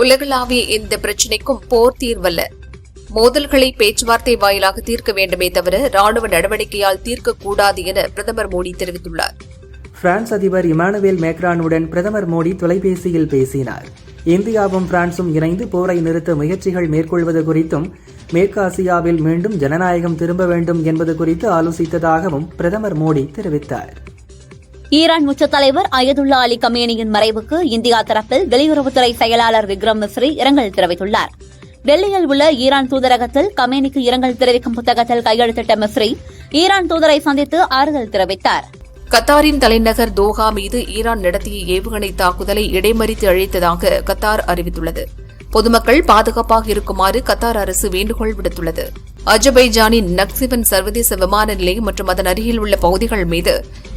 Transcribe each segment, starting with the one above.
உலகளாவிய இந்த பிரச்சினைக்கும் போர் தீர்வல்ல. மோதல்களை பேச்சுவார்த்தை வாயிலாக தீர்க்க வேண்டுமே தவிர ராணுவ நடவடிக்கையால் தீர்க்கக்கூடாது என பிரதமர் மோடி தெரிவித்துள்ளார். பிரான்ஸ் அதிபர் இமானுவேல் மேக்ரானுடன் பிரதமர் மோடி தொலைபேசியில் பேசினார். இந்தியாவும் பிரான்சும் இணைந்து போரை நிறுத்த முயற்சிகள் மேற்கொள்வது குறித்தும் மேற்கு ஆசியாவில் மீண்டும் ஜனநாயகம் திரும்ப வேண்டும் என்பது குறித்து ஆலோசித்ததாகவும் பிரதமர் மோடி தெரிவித்தார். ஈரான் உச்ச தலைவர் அயதுல்லா அலி கமேனியின் மறைவுக்கு இந்தியா தரப்பில் வெளியுறவுத்துறை செயலாளர் விக்ரம் மிஸ்ரி இரங்கல் தெரிவித்துள்ளார். டெல்லியில் உள்ள ஈரான் தூதரகத்தில் கமேனிக்கு இரங்கல் தெரிவிக்கும் புத்தகத்தில் கையெழுத்திட்ட மிஸ்ரி ஈரான் தூதரை சந்தித்து ஆறுதல் தெரிவித்தார். கத்தாரின் தலைநகர் தோஹா மீது ஈரான் நடத்திய ஏவுகணை தாக்குதலை இடைமறித்து அழித்ததாக கத்தார் அறிவித்துள்ளது. பொதுமக்கள் பாதுகாப்பாக இருக்குமாறு கத்தார் அரசு வேண்டுகோள் விடுத்துள்ளது. அஜர்பைஜானின் நக்சிவன் சர்வதேச விமான நிலையம் மற்றும் அதன் அருகில் உள்ள பகுதிகள் மீது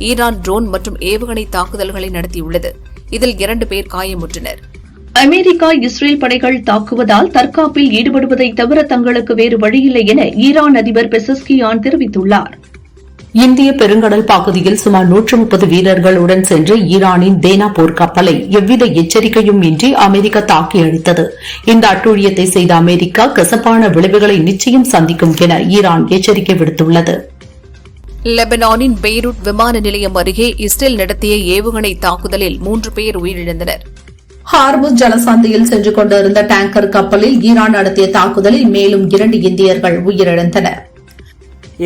ஈரான் ட்ரோன் மற்றும் ஏவுகணை தாக்குதல்களை நடத்தியுள்ளது. இதில் 2 பேர் காயமுற்றனர். அமெரிக்கா இஸ்ரேல் படைகள் தாக்குவதால் தற்காப்பில் ஈடுபடுவதை தவிர தங்களுக்கு வேறு வழியில்லை என ஈரான் அதிபர் பெசஸ்கியான் தெரிவித்துள்ளார். இந்திய பெருங்கடல் பகுதியில் சுமார் 130 வீரர்களுடன் சென்று ஈரானின் தேனா போர்க்கப்பலை எவ்வித எச்சரிக்கையும் இன்றி அமெரிக்கா தாக்கி அழித்தது. இந்த அட்டூழியத்தை செய்த அமெரிக்கா கசப்பான விளைவுகளை நிச்சயம் சந்திக்கும் என ஈரான் எச்சரிக்கை விடுத்துள்ளது. லெபனானின் பெய்ரூட் விமான நிலையம் அருகே இஸ்ரேல் நடத்திய ஏவுகணை தாக்குதலில் 3 பேர் உயிரிழந்தனர். ஹார்முஸ் ஜலசந்தியில் சென்று கொண்டிருந்த டேங்கர் கப்பலில் ஈரான் நடத்திய தாக்குதலில் மேலும் 2 இந்தியர்கள் உயிரிழந்தனர்.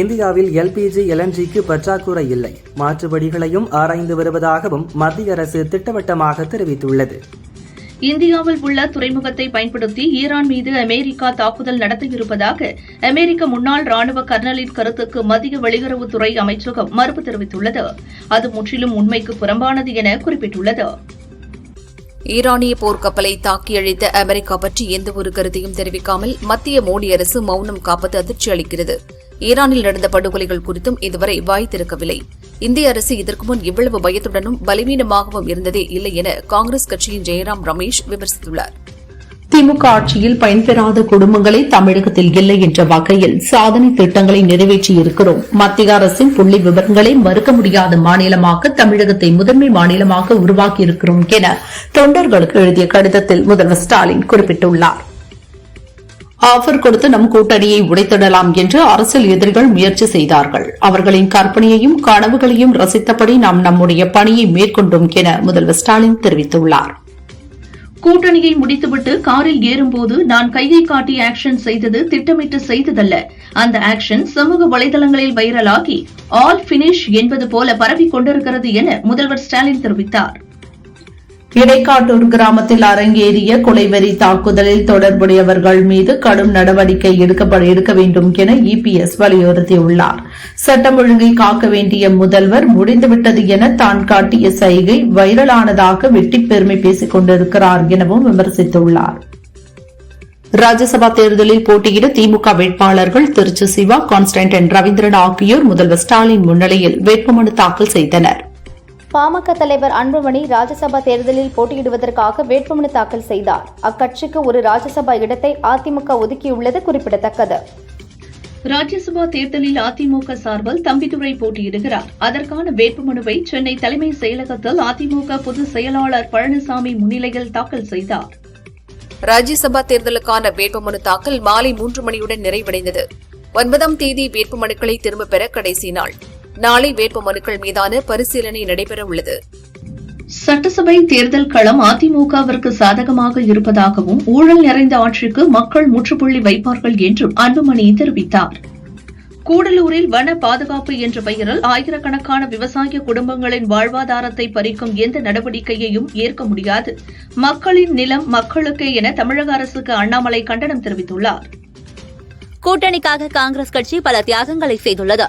இந்தியாவில் எல்பிஜி எல்என்ஜிக்கு பற்றாக்குறை இல்லை, மாற்று வழிகளையும் ஆராய்ந்து வருவதாகவும் மத்திய அரசு திட்டவட்டமாக தெரிவித்துள்ளது. இந்தியாவில் உள்ள துறைமுகத்தை பயன்படுத்தி ஈரான் மீது அமெரிக்கா தாக்குதல் நடத்தியிருப்பதாக அமெரிக்க முன்னாள் ராணுவ கர்னலின் கருத்துக்கு மத்திய வெளியுறவுத்துறை அமைச்சகம் மறுப்பு தெரிவித்துள்ளது. அது முற்றிலும் உண்மைக்கு புறம்பானது என குறிப்பிட்டுள்ளது. ஈரானிய போர்க்கப்பலை தாக்கி அழித்த அமெரிக்கா பற்றி எந்தவொரு கருத்தையும் தெரிவிக்காமல் மத்திய மோடி அரசு மௌனம் காப்பது அதிர்ச்சி அளிக்கிறது. ஈரானில் நடந்த படுகொலைகள் குறித்தும் இதுவரை வாய் திறக்கவில்லை. இந்திய அரசு இதற்கு முன் இவ்வளவு பயத்துடனும் பலவீனமாகவும் இருந்ததே இல்லை என காங்கிரஸ் கட்சியின் ஜெயராம் ரமேஷ் விமர்சித்துள்ளார். திமுக ஆட்சியில் பயன்பெறாத குடும்பங்களே தமிழகத்தில் இல்லை என்ற வகையில் சாதனை திட்டங்களை நிறைவேற்றியிருக்கிறோம். மத்திய அரசின் புள்ளி விவரங்களை மறுக்க முடியாத மாநிலமாக தமிழகத்தை முதன்மை மாநிலமாக உருவாக்கியிருக்கிறோம் என தொண்டர்களுக்கு எழுதிய கடிதத்தில் முதல்வர் ஸ்டாலின் குறிப்பிட்டுள்ளார். ஆஃபர் கொடுத்து நம் கூட்டணியை உடைத்திடலாம் என்று அரசியல் எதிரிகள் முயற்சி செய்தார்கள். அவர்களின் கற்பனையையும் கனவுகளையும் ரசித்தபடி நாம் நம்முடைய பணியை மேற்கொண்டோம் என முதல்வர் ஸ்டாலின் தெரிவித்துள்ளார். கூட்டணியை முடித்துவிட்டு காரில் ஏறும்போது நான் கையை காட்டி ஆக்ஷன் செய்தது திட்டமிட்டு செய்ததல்ல. அந்த ஆக்ஷன் சமூக வலைதளங்களில் வைரலாகி ஆல் பினிஷ் என்பது போல பரவிக் கொண்டிருக்கிறது என முதல்வர் ஸ்டாலின் தெரிவித்தார். இடைக்காட்டூர் கிராமத்தில் அரங்கேறிய கொலைவெறி தாக்குதலில் தொடர்புடையவர்கள் மீது கடும் நடவடிக்கை எடுக்க வேண்டும் என இபிஎஸ் வலியுறுத்தியுள்ளார். சட்டம் ஒழுங்கை காக்க வேண்டிய முதல்வர் முடிந்துவிட்டது என தான் காட்டிய சைகை வைரலானதாக வெட்டி பெருமை பேசிக் கொண்டிருக்கிறார் எனவும் விமர்சித்துள்ளார். ராஜ்யசபா தேர்தலில் போட்டியிட திமுக வேட்பாளர்கள் திருச்சி சிவா, கான்ஸ்டன்டைன் ரவீந்திரன் ஆகியோர் முதல்வர் ஸ்டாலின் முன்னிலையில் வேட்புமனு தாக்கல் செய்தனர். பாமக தலைவர் அன்புமணி ராஜ்யசபா தேர்தலில் போட்டியிடுவதற்காக வேட்புமனு தாக்கல் செய்தார். அக்கட்சிக்கு ஒரு ராஜ்யசபா இடத்தை அதிமுக ஒதுக்கியுள்ளது குறிப்பிடத்தக்கது. ராஜ்யசபா தேர்தலில் அதிமுக சார்பில் தம்பிதுரை போட்டியிடுகிறார். அதற்கான வேட்புமனுவை சென்னை தலைமை செயலகத்தில் அதிமுக பொதுச் செயலாளர் பழனிசாமி முன்னிலையில் தாக்கல் செய்தார். ராஜ்யசபா தேர்தலுக்கான வேட்புமனு தாக்கல் மாலை 3 மணியுடன் நிறைவடைந்தது. 9ஆம் தேதி வேட்புமனுக்களை திரும்பப் பெற கடைசி நாள். நாளை வேட்புமனுக்கள் மீதான பரிசீலனை நடைபெற உள்ளது. சட்டசபை தேர்தல் களம் அதிமுகவிற்கு சாதகமாக இருப்பதாகவும் ஊழல் நிறைந்த ஆட்சிக்கு மக்கள் முற்றுப்புள்ளி வைப்பார்கள் என்றும் அன்புமணி தெரிவித்தார். கூடலூரில் வன பாதுகாப்பு என்ற பெயரில் ஆயிரக்கணக்கான விவசாய குடும்பங்களின் வாழ்வாதாரத்தை பறிக்கும் எந்த நடவடிக்கையையும் ஏற்க முடியாது. மக்களின் நிலம் மக்களுக்கே என தமிழக அரசுக்கு அண்ணாமலை கண்டனம் தெரிவித்துள்ளார். கூட்டணிக்காக காங்கிரஸ் கட்சி பல தியாகங்களை செய்துள்ளது.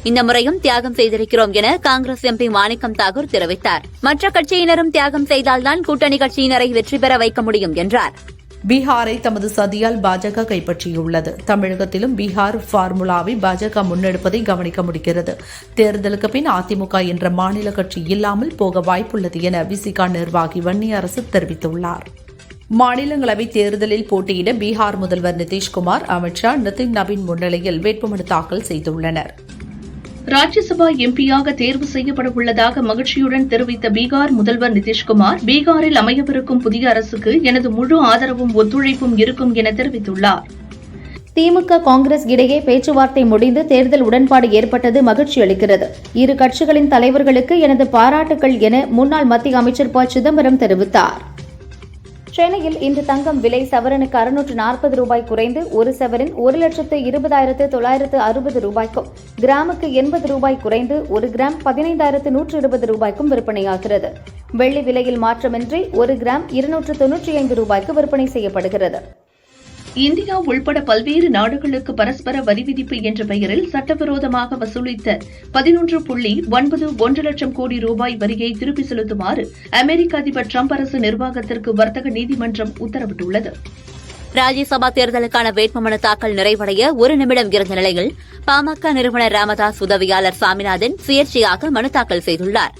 இந்த முறையும் தியாகம் செய்திருக்கிறோம் என காங்கிரஸ் எம்பி மாணிக்கம் தாகூர் தெரிவித்தார். மற்ற கட்சியினரும் தியாகம் செய்தால்தான் கூட்டணி கட்சியினரை வெற்றி பெற வைக்க முடியும் என்றார். பீகாரை தமது சதியால் பாஜக கைப்பற்றியுள்ளது. தமிழகத்திலும் பீகார் பார்முலாவை பாஜக முன்னெடுப்பதை கவனிக்க முடிகிறது. தேர்தலுக்கு பின் அதிமுக என்ற மாநில கட்சி இல்லாமல் போக வாய்ப்புள்ளது என விசிக நிர்வாகி வன்னியரசு தெரிவித்துள்ளார். மாநிலங்களவை தேர்தலில் போட்டியிட பீகார் முதல்வர் நிதிஷ்குமார், அமித்ஷா, நிதின் நவீன் முன்னிலையில் வேட்புமனு தாக்கல் செய்துள்ளனர். ராஜ்யசபா எம்பியாக தேர்வு செய்யப்பட உள்ளதாக மகிழ்ச்சியுடன் தெரிவித்த பீகார் முதல்வர் நிதிஷ்குமார், பீகாரில் அமையவிருக்கும் புதிய அரசுக்கு எனது முழு ஆதரவும் ஒத்துழைப்பும் இருக்கும் என தெரிவித்துள்ளார். திமுக காங்கிரஸ் இடையே பேச்சுவார்த்தை முடிந்து தேர்தல் உடன்பாடு ஏற்பட்டது மகிழ்ச்சி அளிக்கிறது. இரு கட்சிகளின் தலைவர்களுக்கு எனது பாராட்டுகள் என முன்னாள் மத்திய அமைச்சர் ப. சிதம்பரம் தெரிவித்தார். சென்னையில் இன்று தங்கம் விலை சவரனுக்கு 640 ரூபாய் குறைந்து ஒரு சவரன் 1,20,960 ரூபாய்க்கும், கிராமுக்கு 80 ரூபாய் குறைந்து ஒரு கிராம் 15,120 ரூபாய்க்கும் விற்பனையாகிறது. வெள்ளி விலையில் மாற்றமின்றி ஒரு கிராம் 295 ரூபாய்க்கு விற்பனை செய்யப்படுகிறது. இந்தியா உள்பட பல்வேறு நாடுகளுக்கு பரஸ்பர வரி விதிப்பு என்ற பெயரில் சட்டவிரோதமாக வசூலித்த 11.91 லட்சம் கோடி ரூபாய் வரியை திருப்பி செலுத்துமாறு அமெரிக்க அதிபர் டிரம்ப் அரசு நிர்வாகத்திற்கு வர்த்தக நீதிமன்றம் உத்தரவிட்டுள்ளது. ராஜ்யசபா தேர்தலுக்கான வேட்புமனு தாக்கல் நிறைவடைய ஒரு நிமிடம் இருந்த நிலையில் பாமக நிறுவனர் ராமதாஸ் உதவியாளர் சாமிநாதன் சுயேட்சையாக மனு தாக்கல் செய்துள்ளார்.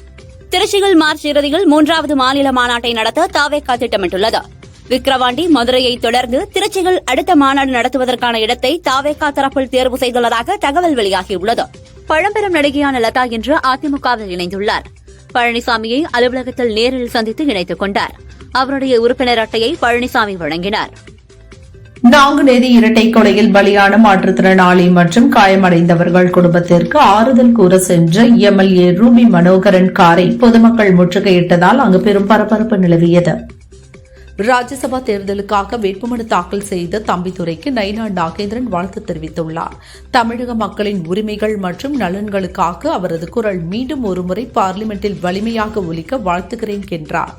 திருச்சியில் மார்ச் இறுதியில் 3வது மாநில மாநாட்டை நடத்த தாவேகா திட்டமிட்டுள்ளது. விக்கிரவாண்டி, மதுரையை தொடர்ந்து திருச்சியில் அடுத்த மாநாடு நடத்துவதற்கான இடத்தை தாவேகா தரப்பில் தேர்வு செய்துள்ளதாக தகவல் வெளியாகியுள்ளது. பழம்பெரும் நடிகையான லதா இன்று அதிமுகவில் இணைந்துள்ளார். பழனிசாமியை அலுவலகத்தில் நேரில் சந்தித்து இணைத்துக் கொண்டார். அவருடைய உறுப்பினர் அட்டையை பழனிசாமி வழங்கினார். நாங்குநேரி இரட்டை கொலையில் பலியான மாற்றுத்திறனாளி மற்றும் காயமடைந்தவர்கள் குடும்பத்திற்கு ஆறுதல் கூற சென்ற எம்எல்ஏ ரூபி மனோகரன் காரை பொதுமக்கள் முற்றுகையிட்டதால் அங்கு பெரும் பரபரப்பு நிலவியது. ராஜ்யசபா தேர்தலுக்காக வேட்புமனு தாக்கல் செய்த தம்பிதுரைக்கு நயினா நாகேந்திரன் வாழ்த்து தெரிவித்துள்ளார். தமிழக மக்களின் உரிமைகள் மற்றும் நலன்களுக்காக அவரது குரல் மீண்டும் ஒருமுறை பார்லிமெண்டில் வலிமையாக ஒலிக்க வாழ்த்துகிறேன் என்றார்.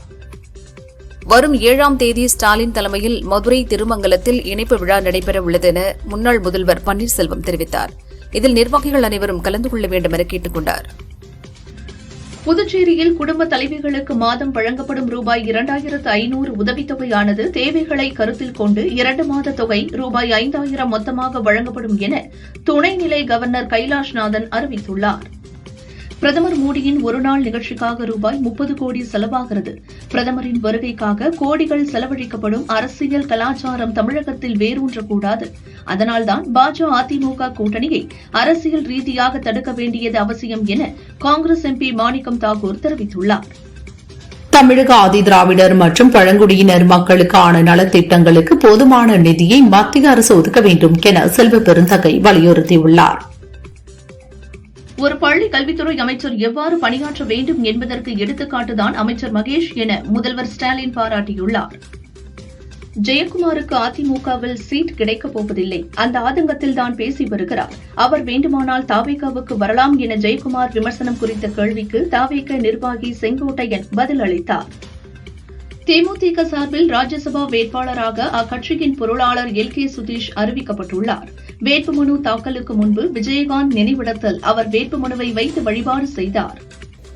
வரும் 7ஆம் தேதி ஸ்டாலின் தலைமையில் மதுரை திருமங்கலத்தில் இணைப்பு விழா நடைபெற உள்ளது என முன்னாள் முதல்வர் பன்னீர்செல்வம் தெரிவித்தார். இதில் நிர்வாகிகள் அனைவரும் கலந்து கொள்ள வேண்டும் என கேட்டுக் கொண்டார். புதுச்சேரியில் குடும்ப தலைவிகளுக்கு மாதம் வழங்கப்படும் ரூபாய் 2,500 உதவித்தொகையானது தேவைகளை கருத்தில் கொண்டு 2 மாத தொகை ரூபாய் 5,000 மொத்தமாக வழங்கப்படும் என துணைநிலை கவர்னர் கைலாஷ்நாதன் அறிவித்துள்ளார். பிரதமர் மோடியின் ஒருநாள் நிகழ்ச்சிக்காக ரூபாய் 30 கோடி செலவாகிறது. பிரதமரின் வருகைக்காக கோடிகள் செலவழிக்கப்படும் அரசியல் கலாச்சாரம் தமிழகத்தில் வேரூன்றக்கூடாது. அதனால்தான் அதிமுக கூட்டணியை அரசியல் ரீதியாக தடுக்க வேண்டியது அவசியம் என காங்கிரஸ் எம்பி மாணிக்கம் தாக்கூர் தெரிவித்துள்ளார். தமிழக ஆதிதிராவிடர் மற்றும் பழங்குடியினர் மக்களுக்கான நலத்திட்டங்களுக்கு போதுமான நிதியை மத்திய அரசு ஒதுக்க வேண்டும் என செல்வ பெருந்தகை வலியுறுத்தியுள்ளார். ஒரு பள்ளி கல்வித்துறை அமைச்சர் எவ்வாறு பணியாற்ற வேண்டும் என்பதற்கு எடுத்துக்காட்டுதான் அமைச்சர் மகேஷ் என முதல்வர் ஸ்டாலின் பாராட்டியுள்ளார். ஜெயக்குமாருக்கு அதிமுகவில் சீட் கிடைக்கப் போவதில்லை, அந்த ஆதங்கத்தில்தான் பேசி வருகிறார். அவர் வேண்டுமானால் தாவேகாவுக்கு வரலாம் என ஜெயக்குமார் விமர்சனம் குறித்த கேள்விக்கு தாவேக நிர்வாகி செங்கோட்டையன் பதில் அளித்தார். தேமுதிக சார்பில் ராஜ்யசபா வேட்பாளராக அக்கட்சியின் பொருளாளர் எல்.கே. சுதீஷ் அறிவிக்கப்பட்டுள்ளார். வேட்புமனு தாக்கலுக்கு முன்பு விஜயகாந்த் நினைவிடத்தில் அவர் வேட்புமனுவை வைத்து வழிபாடு செய்தார்.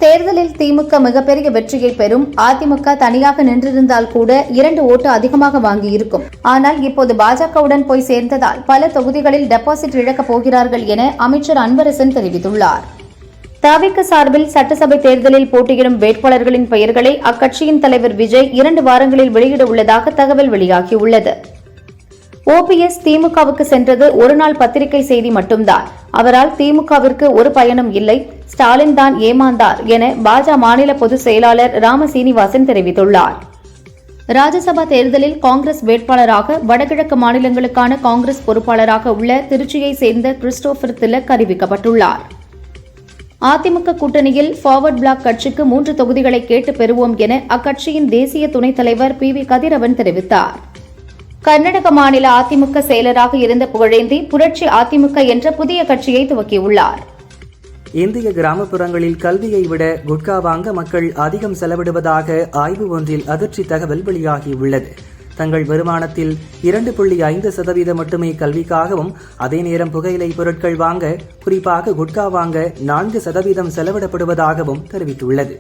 தேர்தலில் திமுக மிகப்பெரிய வெற்றியை பெறும். அதிமுக தனியாக நின்றிருந்தால் கூட 2 ஓட்டு அதிகமாக வாங்கியிருக்கும். ஆனால் இப்போது பாஜகவுடன் போய் சேர்ந்ததால் பல தொகுதிகளில் டெபாசிட் இழக்கப் போகிறார்கள் என அமைச்சர் அன்பரசன் தெரிவித்துள்ளார். தவிக சார்பில் சட்டசபை தேர்தலில் போட்டியிடும் வேட்பாளர்களின் பெயர்களை அக்கட்சியின் தலைவர் விஜய் 2 வாரங்களில் வெளியிட உள்ளதாக தகவல் வெளியாகியுள்ளது. ஓபிஎஸ் திமுகவுக்கு சென்றது ஒருநாள் பத்திரிகை செய்தி மட்டும்தான். அவரால் திமுகவிற்கு ஒரு பயனும் இல்லை. ஸ்டாலின் தான் ஏமாந்தார் என பாஜக மாநில பொதுச் செயலாளர் ராம சீனிவாசன் தெரிவித்துள்ளார். ராஜ்யசபா தேர்தலில் காங்கிரஸ் வேட்பாளராக வடகிழக்கு மாநிலங்களுக்கான காங்கிரஸ் பொறுப்பாளராக உள்ள திருச்சியை சேர்ந்த கிறிஸ்டோபர் திலக் அறிவிக்கப்பட்டுள்ளார். அதிமுக கூட்டணியில் ஃபார்வர்ட் பிளாக் கட்சிக்கு 3 தொகுதிகளை கேட்டு பெறுவோம் என அக்கட்சியின் தேசிய துணைத் தலைவர் பி.வி. கதிரவன் தெரிவித்தார். கர்நாடக மாநில அதிமுக செயலராக இருந்த புகழேந்தி புரட்சி அதிமுக என்ற புதிய கட்சியை துவக்கியுள்ளார். இந்திய கிராமப்புறங்களில் கல்வியை விட குட்கா வாங்க மக்கள் அதிகம் செலவிடுவதாக ஆய்வு ஒன்றில் அதிர்ச்சி தகவல் வெளியாகியுள்ளது. தங்கள் வருமானத்தில் 2.5% மட்டுமே கல்விக்காகவும், அதே நேரம் புகையிலை பொருட்கள் வாங்க, குறிப்பாக குட்கா வாங்க 4% செலவிடப்படுவதாகவும் தெரிவித்துள்ளது.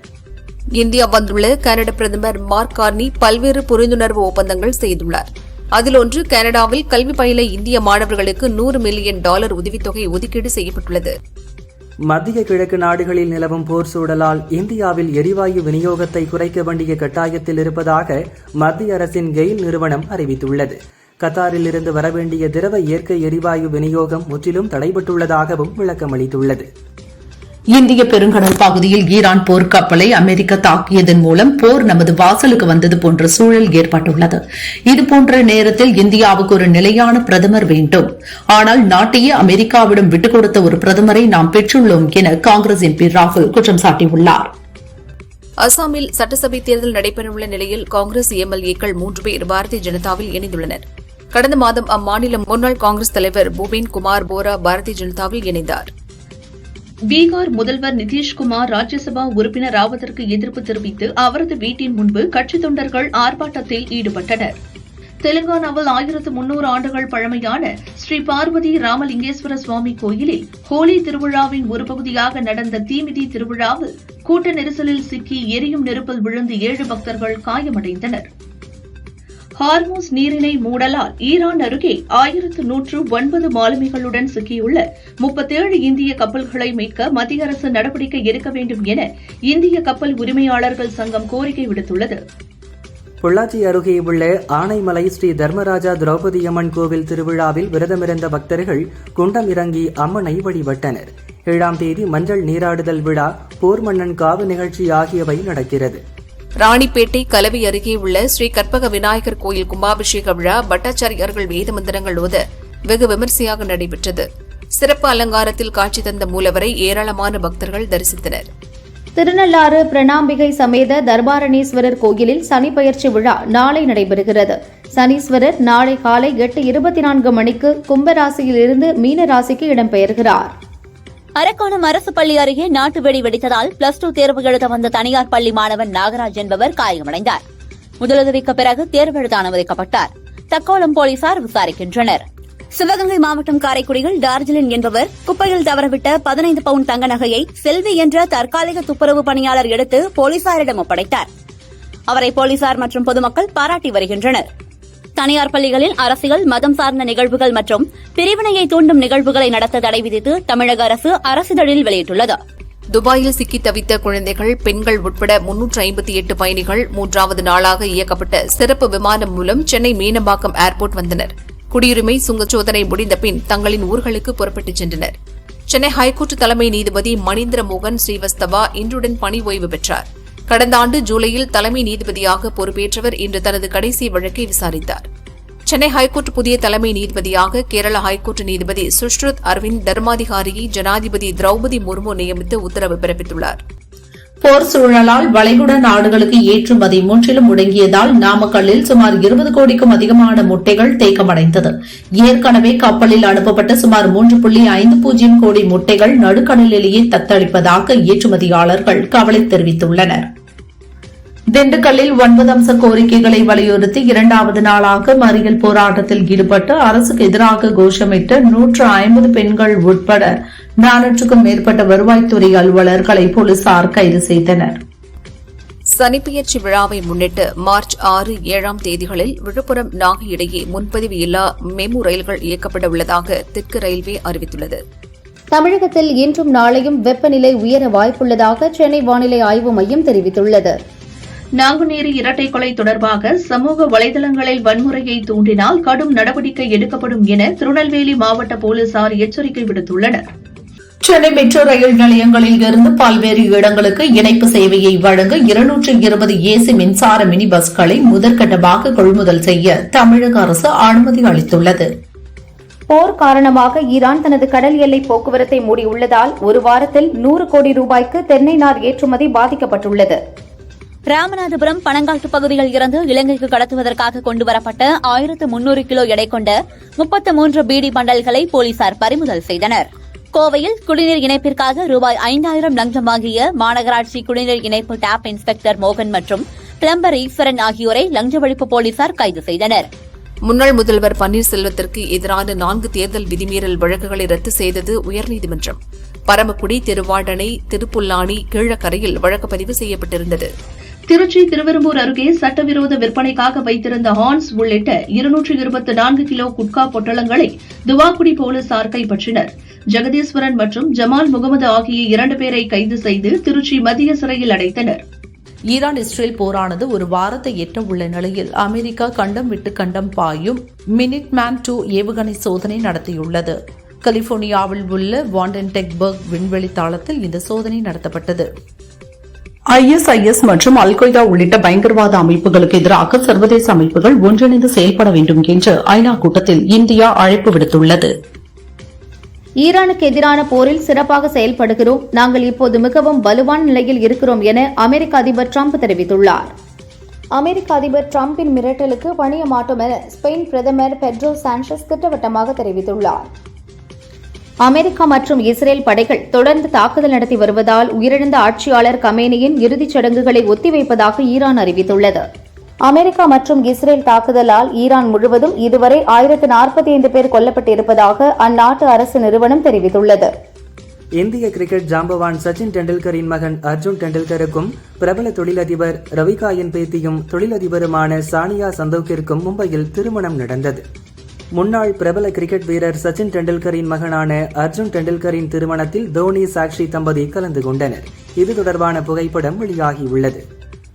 இந்தியா வந்துள்ள கனடா பிரதமர் மார்க் கார்னி பல்வேறு புரிந்துணர்வு ஒப்பந்தங்கள் செய்துள்ளார். அதில் ஒன்று, கனடாவில் கல்வி பயில இந்திய மாணவர்களுக்கு $100 மில்லியன் உதவித்தொகை ஒதுக்கீடு செய்யப்பட்டுள்ளது. மத்திய கிழக்கு நாடுகளில் நிலவும் போர் சூழலால் இந்தியாவில் எரிவாயு விநியோகத்தை குறைக்க வேண்டிய கட்டாயத்தில் இருப்பதாக மத்திய அரசின் கெயில் நிறுவனம் அறிவித்துள்ளது. கத்தாரில் இருந்து வரவேண்டிய திரவ இயற்கை எரிவாயு விநியோகம் முற்றிலும் தடைபட்டுள்ளதாகவும் விளக்கமளித்துள்ளது. இந்திய பெருங்கடல் பகுதியில் ஈரான் போர்க்கப்பலை அமெரிக்கா தாக்கியதன் மூலம் போர் நமது வாசலுக்கு வந்தது போன்ற சூழல் ஏற்பட்டுள்ளது. இதுபோன்ற நேரத்தில் இந்தியாவுக்கு ஒரு நிலையான பிரதமர் வேண்டும். ஆனால் நாட்டையே அமெரிக்காவிடம் விட்டுக் கொடுத்த ஒரு பிரதமரை நாம் பெற்றுள்ளோம் என காங்கிரஸ் எம்பி ராகுல் குற்றம் சாட்டியுள்ளார். அசாமில் சட்டசபை தேர்தல் நடைபெறவுள்ள நிலையில் காங்கிரஸ் எம்எல்ஏக்கள் 3 பேர் பாரதிய ஜனதாவில் இணைந்துள்ளனர். கடந்த மாதம் அம்மாநில முன்னாள் காங்கிரஸ் தலைவர் பூபேன் குமார் போரா பாரதிய ஜனதாவில் இணைந்தார். பீகார் முதல்வர் நிதிஷ்குமார் ராஜ்யசபா உறுப்பினர் ஆவதற்கு எதிர்ப்பு தெரிவித்து அவரது வீட்டின் முன்பு கட்சித் தொண்டர்கள் ஆர்ப்பாட்டத்தில் ஈடுபட்டனர். தெலுங்கானாவில் 1300 ஆண்டுகள் பழமையான ஸ்ரீ பார்வதி ராமலிங்கேஸ்வர சுவாமி கோயிலில் ஹோலி திருவிழாவின் ஒரு பகுதியாக நடந்த தீமிதி திருவிழாவில் கூட்ட நெரிசலில் சிக்கி எரியும் நெருப்பில் விழுந்து 7 பக்தர்கள் காயமடைந்தனர். ஹார்மோஸ் நீரிணை மூடலால் ஈரான் அருகே 1109 மாலுமிகளுடன் சிக்கியுள்ள 37 இந்திய கப்பல்களை மீட்க மத்திய அரசு நடவடிக்கை எடுக்க வேண்டும் என இந்திய கப்பல் உரிமையாளர்கள் சங்கம் கோரிக்கை விடுத்துள்ளது. பொள்ளாச்சி அருகே உள்ள ஆனைமலை ஸ்ரீ தர்மராஜா திரௌபதி அம்மன் கோவில் திருவிழாவில் விரதமிருந்த பக்தர்கள் குண்டம் இறங்கி அம்மனை வழிபட்டனர். 7ஆம் தேதி மஞ்சள் நீராடுதல் விழா, போர் மன்னன் காவு நிகழ்ச்சி ஆகியவை நடக்கிறது. ராணிப்பேட்டை கலவை அருகே உள்ள ஸ்ரீ கற்பக விநாயகர் கோயில் கும்பாபிஷேக விழா பட்டாச்சாரியர்கள் வேத மந்திரங்கள் ஓத வெகு விமரிசையாக நடைபெற்றது. சிறப்பு அலங்காரத்தில் காட்சி தந்த மூலவரை ஏராளமான பக்தர்கள் தரிசித்தனர். திருநள்ளாறு பிரணாம்பிகை சமேத தர்பாரணீஸ்வரர் கோயிலில் சனி பெயர்ச்சி விழா நாளை நடைபெறுகிறது. சனீஸ்வரர் நாளை காலை 8:24 மணிக்கு கும்பராசியில் இருந்து மீன ராசிக்கு இடம்பெயர்கிறார். அரக்கோணம் அரசு பள்ளி அருகே நாட்டு வெடி வெடித்ததால் பிளஸ் 2 தேர்வு எழுத வந்த தனியார் பள்ளி மாணவன் நாகராஜ் என்பவர் காயமடைந்தார். முதலுதவிக்கு பிறகு தேர்வு எழுத அனுமதிக்கப்பட்டார். தக்கோலம் போலீசார் விசாரிக்கின்றனர். சிவகங்கை மாவட்டம் காரைக்குடியில் டார்ஜிலின் என்பவர் குப்பையில் தவறவிட்ட 15 பவுன் தங்க நகையை செல்வி என்ற தற்காலிக துப்புரவு பணியாளர் எடுத்து போலீசாரிடம் ஒப்படைத்தார். அவரை போலீசார் மற்றும் பொதுமக்கள் பாராட்டி வருகின்றனர். தனியார் பள்ளிகளில் அரசியல், மதம் சார்ந்த நிகழ்வுகள் மற்றும் பிரிவினையை தூண்டும் நிகழ்வுகளை நடத்த தடை விதித்து தமிழக அரசு அரசிதழில் வெளியிட்டுள்ளது. துபாயில் சிக்கி தவித்த குழந்தைகள், பெண்கள் உட்பட 358 பயணிகள் 3வது நாளாக இயக்கப்பட்ட சிறப்பு விமானம் மூலம் சென்னை மீனம்பாக்கம் ஏர்போர்ட் வந்தனர். குடியுரிமை சுங்கச்சோதனை முடிந்த பின் தங்களின் ஊர்களுக்கு புறப்பட்டுச் சென்றனர். சென்னை ஹைகோர்ட் தலைமை நீதிபதி மணீந்திர மோகன் ஸ்ரீவஸ்தவா இன்றுடன் பணி ஓய்வு பெற்றார். கடந்த ஆண்டு ஜூலையில் தலைமை நீதிபதியாக பொறுப்பேற்றவர் இன்று தனது கடைசி வழக்கை விசாரித்தார். சென்னை ஹைகோர்ட் புதிய தலைமை நீதிபதியாக கேரள ஹைகோர்ட் நீதிபதி சுஷ்ருத் அரவிந்த் தர்மாதிகாரியை ஜனாதிபதி திரௌபதி முர்மு நியமித்து உத்தரவு பிறப்பித்துள்ளார். போர் சூழலால் வளைகுடா நாடுகளுக்கு ஏற்றுமதி முற்றிலும் முடங்கியதால் நாமக்கல்லில் சுமார் 20 கோடிக்கும் அதிகமான முட்டைகள் தேக்கமடைந்தது. ஏற்கனவே கப்பலில் அனுப்பப்பட்ட சுமார் 3.50 கோடி முட்டைகள் நடுக்கடலிலேயே தத்தளிப்பதாக ஏற்றுமதியாளர்கள் கவலை தெரிவித்துள்ளனர். திண்டுக்கல்லில் 9 அம்ச கோரிக்கைகளை வலியுறுத்தி 2வது நாளாக மறியல் போராட்டத்தில் ஈடுபட்டு அரசுக்கு எதிராக கோஷமிட்ட 150 பெண்கள் உட்பட 400க்கும் மேற்பட்ட வருவாய்த்துறை அலுவலர்களை போலீசார் கைது செய்தனர். சனிப்பெயர்ச்சி விழாவை முன்னிட்டு மார்ச் 6, 7ஆம் தேதிகளில் விழுப்புரம், நாகை இடையே முன்பதிவு இல்லா மெமு ரயில்கள் இயக்கப்பட உள்ளதாக தெற்கு ரயில்வே அறிவித்துள்ளது. தமிழகத்தில் இன்றும் நாளையும் வெப்பநிலை உயர வாய்ப்புள்ளதாக சென்னை வானிலை ஆய்வு மையம் தெரிவித்துள்ளது. நாங்குநேரி இரட்டை கொலை தொடர்பாக சமூக வலைதளங்களில் வன்முறையை தூண்டினால் கடும் நடவடிக்கை எடுக்கப்படும் என திருநெல்வேலி மாவட்ட போலீசார் எச்சரிக்கை விடுத்துள்ளனர். சென்னை மெட்ரோ ரயில் நிலையங்களில் இருந்து பல்வேறு இடங்களுக்கு இணைப்பு சேவையை வழங்க 220 ஏசி மின்சார மினி பஸ்களை முதற்கட்டமாக கொள்முதல் செய்ய தமிழக அரசு அனுமதி அளித்துள்ளது. போர் காரணமாக ஈரான் தனது கடல் எல்லை போக்குவரத்தை மூடியுள்ளதால் ஒரு வாரத்தில் 100 கோடி ரூபாய்க்கு தென்னை நார் ஏற்றுமதி பாதிக்கப்பட்டுள்ளது. ராமநாதபுரம் பனங்காட்டு பகுதியில் இருந்து இலங்கைக்கு கடத்துவதற்காக கொண்டுவரப்பட்ட 1300 கிலோ எடை கொண்ட 33 பீடி பண்டல்களை போலீசார் பறிமுதல் செய்தனர். கோவையில் குடிநீர் இணைப்பிற்காக ரூபாய் 5000 லஞ்சம் வாங்கிய மாநகராட்சி குடிநீர் இணைப்பு டேப் இன்ஸ்பெக்டர் மோகன் மற்றும் பிளம்பர் ஈஸ்வரன் ஆகியோரை லஞ்ச ஒழிப்பு போலீசார் கைது செய்தனர். முன்னாள் முதல்வர் பன்னீர்செல்வத்திற்கு எதிரான 4 தேர்தல் விதிமீறல் வழக்குகளை ரத்து செய்தது உயர்நீதிமன்றம். பரமக்குடி, திருவாடனை, திருப்புல்லானி, கீழக்கரையில் வழக்கு பதிவு செய்யப்பட்டிருந்தது. திருச்சி, திருவெரும்பூர் அருகே சட்டவிரோத விற்பனைக்காக வைத்திருந்த ஹார்ன்ஸ் உள்ளிட்ட 224 கிலோ குட்கா பொட்டலங்களை துவாக்குடி போலீசார் கைப்பற்றினர். ஜெகதீஸ்வரன் மற்றும் ஜமால் முகமது ஆகிய 2 பேரை கைது செய்து திருச்சி மத்திய சிறையில் அடைத்தனர். ஈரான் இஸ்ரேல் போரானது ஒரு வாரத்தை எட்ட உள்ள நிலையில் அமெரிக்கா கண்டம் விட்டு கண்டம் பாயும் மினிட்மேன் 2 ஏவுகணை சோதனை நடத்தியுள்ளது. கலிபோர்னியாவில் உள்ள வாண்டன்டெக்பர்க் விண்வெளி தளத்தில் இந்த சோதனை நடத்தப்பட்டது. ISIS மற்றும் அல்-கொய்தா உள்ளிட்ட பயங்கரவாத அமைப்புகளுக்கு எதிராக சர்வதேச அமைப்புகள் ஒன்றிணைந்து செயல்பட வேண்டும் என்று ஐநா கூட்டத்தில் இந்தியா அழைப்பு விடுத்துள்ளது. ஈரானுக்கு எதிரான போரில் சிறப்பாக செயல்படுகிறோம். நாங்கள் இப்போது மிகவும் வலுவான நிலையில் இருக்கிறோம் என அமெரிக்க அதிபர் டிரம்ப் தெரிவித்துள்ளார். அமெரிக்க அதிபர் டிரம்பின் மிரட்டலுக்கு பணிய மாட்டோம் என ஸ்பெயின் பிரதமர் பெட்ரோ சாnchez திட்டவட்டமாக தெரிவித்துள்ளார். அமெரிக்கா மற்றும் இஸ்ரேல் படைகள் தொடர்ந்து தாக்குதல் நடத்தி வருவதால் உயிரிழந்த ஆட்சியாளர் கமேனியின் இறுதிச் சடங்குகளை ஒத்திவைப்பதாக ஈரான் அறிவித்துள்ளது. அமெரிக்கா மற்றும் இஸ்ரேல் தாக்குதலால் ஈரான் முழுவதும் இதுவரை 1045 பேர் கொல்லப்பட்டிருப்பதாக அந்நாட்டு அரசு நிறுவனம் தெரிவித்துள்ளது. இந்திய கிரிக்கெட் ஜாம்பவான் சச்சின் டெண்டுல்கரின் மகன் அர்ஜுன் டெண்டுல்கருக்கும் பிரபல தொழிலதிபர் ரவிகாயின் பேத்தியும் தொழிலதிபருமான சானியா சந்தோக்கிற்கும் மும்பையில் திருமணம் நடந்தது. முன்னாள் பிரபல கிரிக்கெட் வீரர் சச்சின் டெண்டுல்கரின் மகனான அர்ஜுன் டெண்டுல்கரின் திருமணத்தில் தோனி சாக்ஷி தம்பதி கலந்து கொண்டனர். இது தொடர்பான புகைப்படம் வெளியாகியுள்ளது.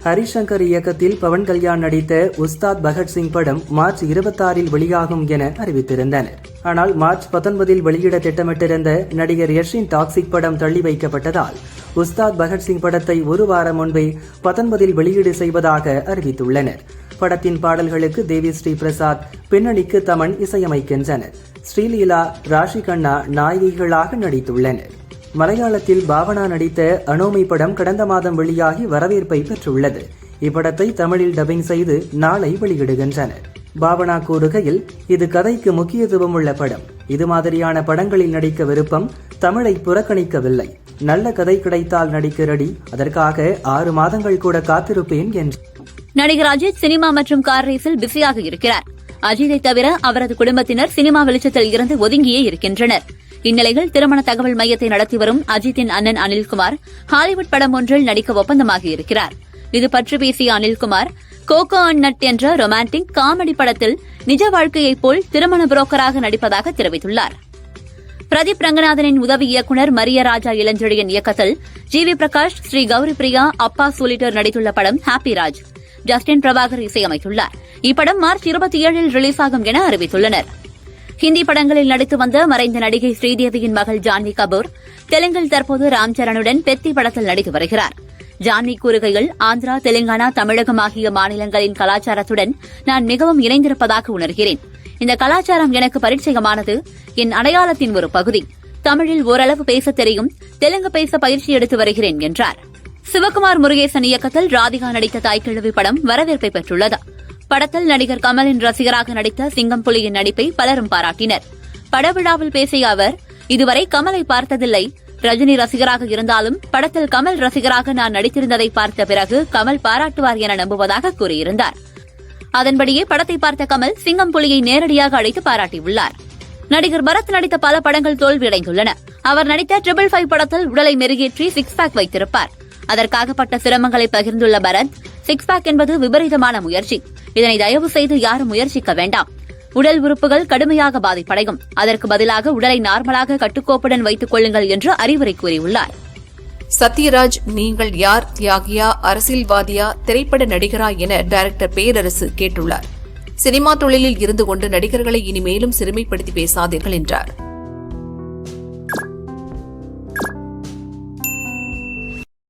ஹரிசங்கர் இயக்கத்தில் பவன் கல்யாண் நடித்த உஸ்தாத் பகத்சிங் படம் மார்ச் 26 வெளியாகும் என அறிவித்திருந்தனர். ஆனால் மார்ச் 19 வெளியிட திட்டமிட்டிருந்த நடிகர் யஷின் டாக்ஸிக் படம் தள்ளி வைக்கப்பட்டதால் உஸ்தாத் பகத்சிங் படத்தை ஒரு வாரம் முன்பே 19 வெளியீடு செய்வதாக அறிவித்துள்ளனர். படத்தின் பாடல்களுக்கு தேவி ஸ்ரீ பிரசாத், பின்னணிக்கு தமன் இசையமைக்கின்றனர். ஸ்ரீலீலா, ராஷி கண்ணா நாயகிகளாக நடித்துள்ளனர். மலையாளத்தில் பாவனா நடித்த அனோமி படம் கடந்த மாதம் வெளியாகி வரவேற்பை பெற்றுள்ளது. இப்படத்தை தமிழில் டப்பிங் செய்து நாளை வெளியிடுகின்றனர். பாவனா கூறுகையில், இது கதைக்கு முக்கியத்துவம் உள்ள படம். இது மாதிரியான படங்களில் நடிக்க விருப்பம், தமிழை புறக்கணிக்கவில்லை. நல்ல கதை கிடைத்தால் நடிக்க ரெடி. அதற்காக 6 மாதங்கள் கூட காத்திருப்பேன் என்று நடிகர் அஜித் சினிமா மற்றும் கார் ரேஸில் பிஸியாக இருக்கிறார். அஜித்தை தவிர அவரது குடும்பத்தினர் சினிமா வெளிச்சத்தில் இருந்து ஒதுங்கியே இருக்கின்றனர். இந்நிலையில் திருமண தகவல் மையத்தை நடத்தி வரும் அஜித்தின் அண்ணன் அனில்குமார் ஹாலிவுட் படம் ஒன்றில் நடிக்க ஒப்பந்தமாகி இருக்கிறார். இது பற்றி பேசிய அனில்குமார், கோகோ அண்ட் நட் என்ற ரொமான்டிக் காமெடி படத்தில் நிஜ வாழ்க்கையைப் போல் திருமண புரோக்கராக நடிப்பதாக தெரிவித்துள்ளார். பிரதீப் ரங்கநாதனின் உதவி இயக்குநர் மரியராஜா இளஞ்செழியன் இயக்கத்தில் ஜிவி பிரகாஷ், ஸ்ரீ கௌரி பிரியா, அப்பாஸ் உள்ளிட்டோர் நடித்துள்ள படம் ஹாப்பி ராஜ். ஜஸ்டின் பிரபாகர் இசையமைத்துள்ளார். இப்படம் மார்ச் 27 ரிலீஸ் ஆகும் என அறிவித்துள்ளனர். ஹிந்தி படங்களில் நடித்து வந்த மறைந்த நடிகை ஸ்ரீதேவியின் மகள் ஜான்வி கபூர் தெலுங்கில் தற்போது ராம் சரணுடன் பெத்தி படத்தில் நடித்து வருகிறார். ஜான்வி கூறுகையில், ஆந்திரா, தெலுங்கானா, தமிழகம் ஆகிய மாநிலங்களின் கலாச்சாரத்துடன் நான் மிகவும் இணைந்திருப்பதாக உணர்கிறேன். இந்த கலாச்சாரம் எனக்கு பரிச்சயமானது. என் அடையாளத்தின் ஒரு பகுதி. தமிழில் ஓரளவு பேச தெரியும். தெலுங்கு பேச பயிற்சி எடுத்து வருகிறேன் என்றார். சிவகுமார் முருகேசன் இயக்கத்தில் ராதிகா நடித்த தாய்க்கிழவி படம் வரவேற்பை பெற்றுள்ளது. படத்தில் நடிகர் கமலின் ரசிகராக நடித்த சிங்கம் புலியின் நடிப்பை பலரும் பாராட்டினர். படவிழாவில் பேசிய அவர், இதுவரை கமலை பார்த்ததில்லை. ரஜினி ரசிகராக இருந்தாலும் படத்தில் கமல் ரசிகராக நான் நடித்திருந்ததை பார்த்த பிறகு கமல் பாராட்டுவார் என நம்புவதாக கூறியிருந்தார். அதன்படியே படத்தை பார்த்த கமல் சிங்கம் புலியை நேரடியாக அழைத்து பாராட்டியுள்ளார். நடிகர் பரத் நடித்த பல படங்கள் தோல்வியடைந்துள்ளன. அவர் நடித்த 555 படத்தில் உடலை மெருகேற்றி 6 பேக் வைத்திருப்பார். அதற்காகப்பட்ட சிரமங்களை பகிர்ந்துள்ள பரத், 6 பேக் என்பது விபரீதமான முயற்சி. இதனை தயவு செய்து யாரும் முயற்சிக்க வேண்டாம். உடல் உறுப்புகள் கடுமையாக பாதிப்படையும். அதற்கு பதிலாக உடலை நார்மலாக கட்டுக்கோப்புடன் வைத்துக் கொள்ளுங்கள் என்று அறிவுரை கூறியுள்ளார். சத்யராஜ், நீங்கள் யார்? தியாகியா, அரசியல்வாதியா, திரைப்பட நடிகரா என டைரக்டர் பேரரசு கேட்டுள்ளார். சினிமா தொழிலில் இருந்து கொண்டு நடிகர்களை இனிமேலும் சிறுமைப்படுத்தி பேசாதீர்கள் என்றார்.